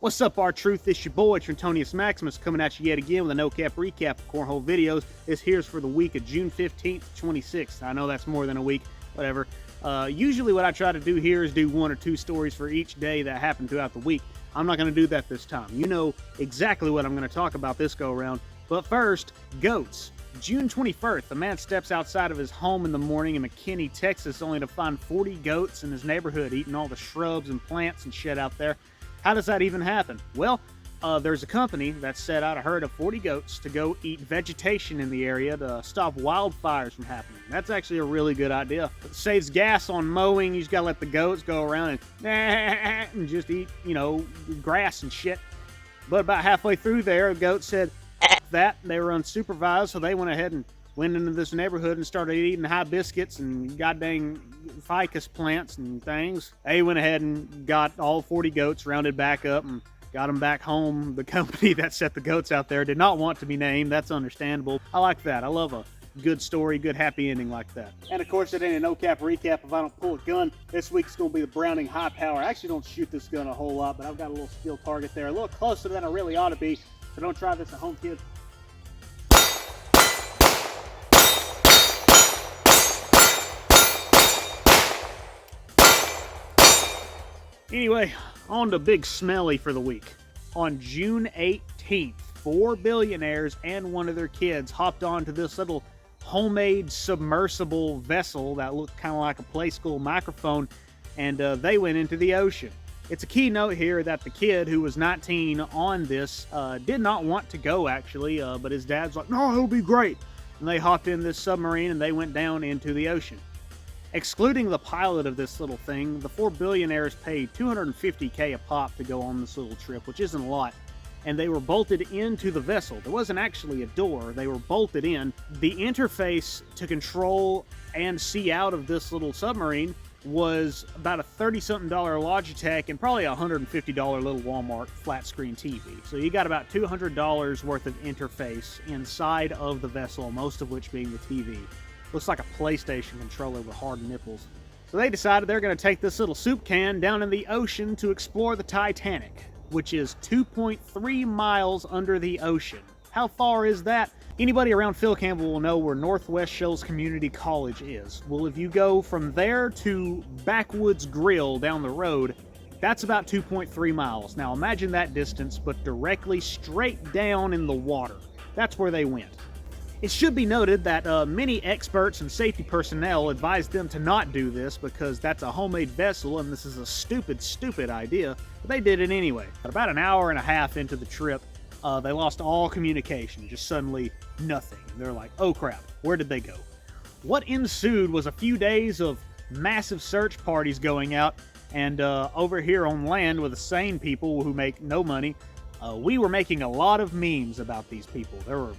What's up, R-Truth? It's your boy, Trentonius Maximus, coming at you yet again with a no-cap recap of Cornhole videos. This here's for the week of June 15th, 26th. I know that's more than a week, whatever. Usually what I try to do here is do 1 or 2 stories for each day that happened throughout the week. I'm not going to do that this time. You know exactly what I'm going to talk about this go-around. But first, goats. June 21st, a man steps outside of his home in the morning in McKinney, Texas, only to find 40 goats in his neighborhood eating all the shrubs and plants and shit out there. How does that even happen? Well, there's a company that set out a herd of 40 goats to go eat vegetation in the area to stop wildfires from happening. That's actually a really good idea. It saves gas on mowing. You just gotta let the goats go around and just eat, grass and shit. But about halfway through there, the goat said that. They were unsupervised, so they went ahead and went into this neighborhood and started eating hibiscus and goddamn ficus plants and things. They went ahead and got all 40 goats rounded back up and got them back home. The company that set the goats out there did not want to be named. That's understandable. I like that. I love a good story, good happy ending like that. And of course, it ain't a no-cap recap if I don't pull a gun. This week's going to be the Browning High Power. I actually don't shoot this gun a whole lot, but I've got a little steel target there. A little closer than I really ought to be, so don't try this at home, kids. Anyway, on to Big Smelly for the week. On June 18th, 4 billionaires and one of their kids hopped onto this little homemade submersible vessel that looked kind of like a play school microphone, and they went into the ocean. It's a key note here that the kid, who was 19 on this, did not want to go, actually, but his dad's like, no, it'll be great. And they hopped in this submarine and they went down into the ocean. Excluding the pilot of this little thing, the 4 billionaires paid $250K a pop to go on this little trip, which isn't a lot, and they were bolted into the vessel. There wasn't actually a door, they were bolted in. The interface to control and see out of this little submarine was about a $30-something Logitech and probably a $150 little Walmart flat screen TV. So you got about $200 worth of interface inside of the vessel, most of which being the TV. Looks like a PlayStation controller with hard nipples. So they decided they're going to take this little soup can down in the ocean to explore the Titanic, which is 2.3 miles under the ocean. How far is that? Anybody around Phil Campbell will know where Northwest Shoals Community College is. Well, if you go from there to Backwoods Grill down the road, that's about 2.3 miles. Now imagine that distance, but directly straight down in the water. That's where they went. It should be noted that many experts and safety personnel advised them to not do this because that's a homemade vessel and this is a stupid, stupid idea, but they did it anyway. About an hour and a half into the trip, they lost all communication, just suddenly nothing. And they're like, oh crap, where did they go? What ensued was a few days of massive search parties going out, and over here on land with the sane people who make no money, we were making a lot of memes about these people. There were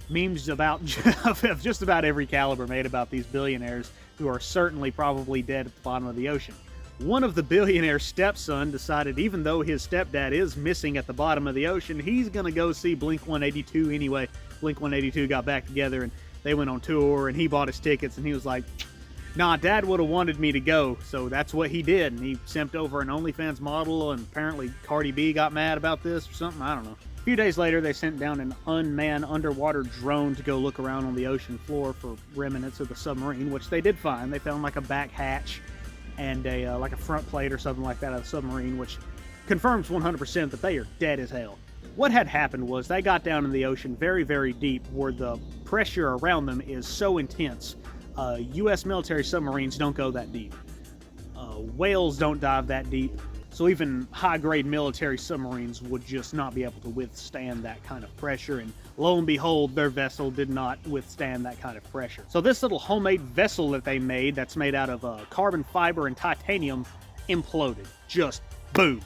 memes about just about every caliber made about these billionaires who are certainly probably dead at the bottom of the ocean. One of the billionaire's stepson decided, even though his stepdad is missing at the bottom of the ocean, he's gonna go see Blink-182 anyway. Blink-182 got back together and they went on tour, and he bought his tickets, and he was like, nah, Dad would have wanted me to go, so that's what he did. And he simped over an OnlyFans model, and apparently Cardi B got mad about this or something, I don't know. A few days later, they sent down an unmanned underwater drone to go look around on the ocean floor for remnants of the submarine, which they did find. They found like a back hatch and like a front plate or something like that of the submarine, which confirms 100% that they are dead as hell. What had happened was they got down in the ocean very, very deep, where the pressure around them is so intense. U.S. military submarines don't go that deep. Whales don't dive that deep. So even high-grade military submarines would just not be able to withstand that kind of pressure, and lo and behold, their vessel did not withstand that kind of pressure. So this little homemade vessel that they made, that's made out of carbon fiber and titanium, imploded. Just boom.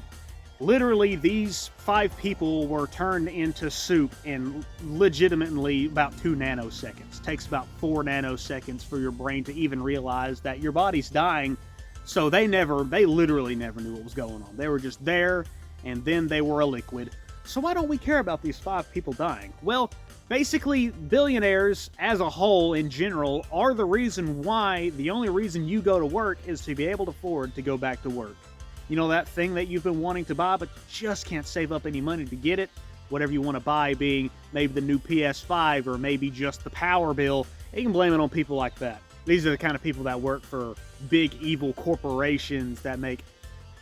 Literally, these 5 people were turned into soup in legitimately about 2 nanoseconds. It takes about 4 nanoseconds for your brain to even realize that your body's dying. So they literally never knew what was going on. They were just there, and then they were a liquid. So why don't we care about these 5 people dying? Well, basically, billionaires as a whole in general are the only reason you go to work is to be able to afford to go back to work. You know, that thing that you've been wanting to buy, but you just can't save up any money to get it? Whatever you want to buy, being maybe the new PS5 or maybe just the power bill, you can blame it on people like that. These are the kind of people that work for big evil corporations that make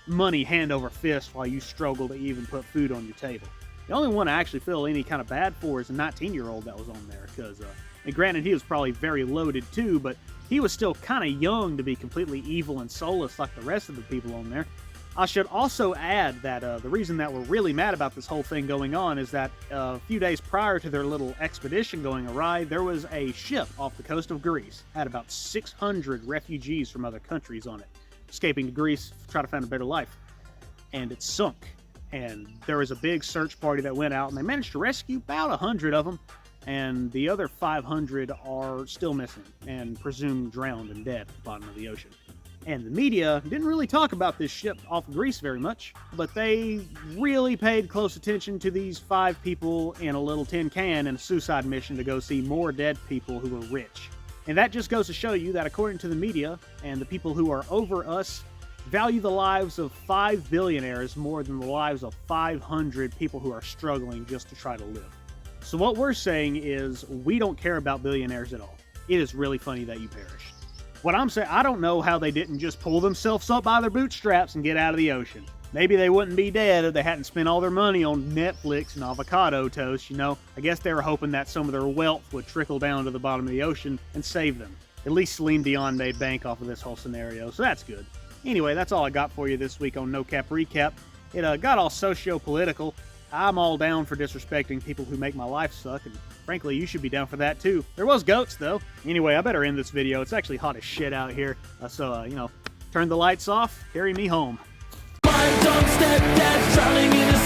money hand over fist while you struggle to even put food on your table. The only one I actually feel any kind of bad for is a 19-year-old that was on there, because, and granted, he was probably very loaded too, but he was still kind of young to be completely evil and soulless like the rest of the people on there. I should also add that the reason that we're really mad about this whole thing going on is that a few days prior to their little expedition going awry, there was a ship off the coast of Greece. Had about 600 refugees from other countries on it, escaping to Greece to try to find a better life. And it sunk. And there was a big search party that went out, and they managed to rescue about 100 of them. And the other 500 are still missing and presumed drowned and dead at the bottom of the ocean. And the media didn't really talk about this ship off of Greece very much, but they really paid close attention to these 5 people in a little tin can in a suicide mission to go see more dead people who were rich. And that just goes to show you that according to the media and the people who are over us, value the lives of 5 billionaires more than the lives of 500 people who are struggling just to try to live. So what we're saying is we don't care about billionaires at all. It is really funny that you perished. What I'm saying, I don't know how they didn't just pull themselves up by their bootstraps and get out of the ocean. Maybe they wouldn't be dead if they hadn't spent all their money on Netflix and avocado toast, you know. I guess they were hoping that some of their wealth would trickle down to the bottom of the ocean and save them. At least Celine Dion made bank off of this whole scenario, so that's good. Anyway, that's all I got for you this week on No Cap Recap. It got all socio-political. I'm all down for disrespecting people who make my life suck, and frankly, you should be down for that too. There was goats, though. Anyway, I better end this video. It's actually hot as shit out here, so you know, turn the lights off, carry me home. 5 dumb stepdads drowning in a